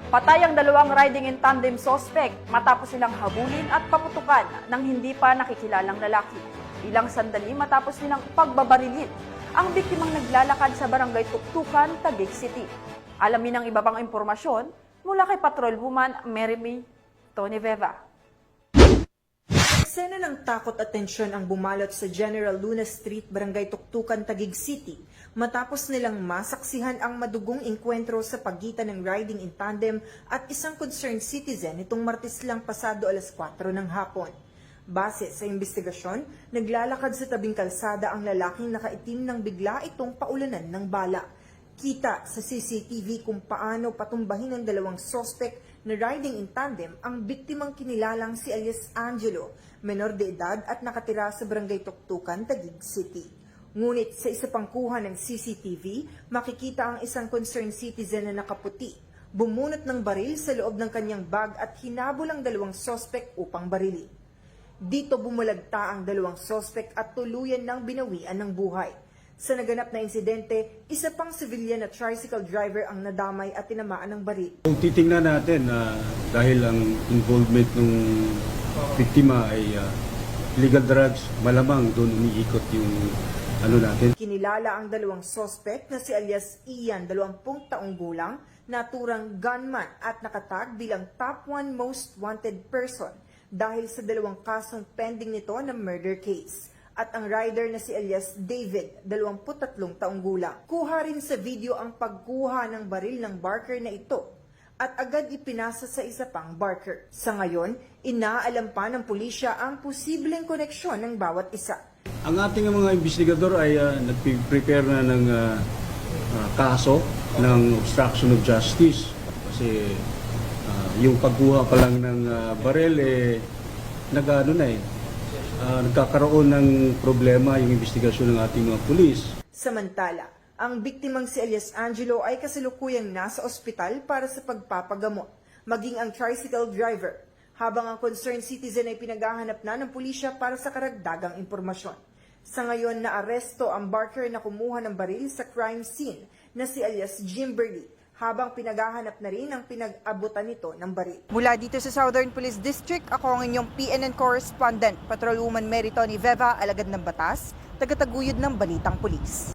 Patay ang dalawang riding in tandem suspect matapos silang habulin at paputukan ng hindi pa nakikilalang lalaki. Ilang sandali matapos nilang pagbabarilin ang biktimang naglalakad sa barangay Tuktukan, Taguig City. Alamin ang iba pang impormasyon mula kay Patrol Woman Mary May Toniveva. Eksena ng takot at tensyon ang bumalot sa General Luna Street, Barangay Tuktukan, Taguig City matapos nilang masaksihan ang madugong engkwentro sa pagitan ng riding in tandem at isang concerned citizen nitong Martes lang pasado alas 4 ng hapon. Base sa investigasyon, naglalakad sa tabing kalsada ang lalaking nakaitim nang bigla itong paulanan ng bala. Kita sa CCTV kung paano patumbahin ng dalawang suspect na riding in tandem ang biktimang kinilalang si alias Angelo, menor de edad at nakatira sa Barangay Tuktukan, Taguig City. Ngunit sa isa pang kuha ng CCTV, makikita ang isang concerned citizen na nakaputi, bumunot ng baril sa loob ng kanyang bag at hinabol ang dalawang suspect upang barilin. Dito bumulagta ang dalawang suspect at tuluyan ng binawian ng buhay. Sa naganap na insidente, isa pang civilian na tricycle driver ang nadamay at tinamaan ng baril. Kung titingnan natin dahil ang involvement ng biktima ay illegal drugs, malamang doon umiikot yung natin. Kinilala ang dalawang suspect na si alias Ian, 20 taong gulang, naturang gunman at nakatag bilang top 1 most wanted person dahil sa dalawang kasong pending nito na murder case. At ang rider na si alias David, 23 taong gulang. Kuha rin sa video ang pagkuha ng baril ng barker na ito at agad ipinasa sa isa pang barker. Sa ngayon, inaalam pa ng pulisya ang posibleng koneksyon ng bawat isa. Ang ating mga investigador ay nag-prepare na ng kaso ng obstruction of justice kasi yung pagkuha pa lang ng baril nagkakaroon ng problema yung investigasyon ng ating mga pulis. Samantala, ang biktimang si alias Angelo ay kasalukuyang nasa ospital para sa pagpapagamot, maging ang tricycle driver, habang ang concerned citizen ay pinaghahanap na ng pulisya para sa karagdagang impormasyon. Sa ngayon, naaresto ang barker na kumuha ng baril sa crime scene na si alias Jimberly, habang pinaghahanap na rin ang pinag-abutan nito ng baril. Mula dito sa Southern Police District, ako ang inyong PNN correspondent, Patrolwoman Mary Toniveva, alagad ng batas, tagataguyod ng Balitang Pulis.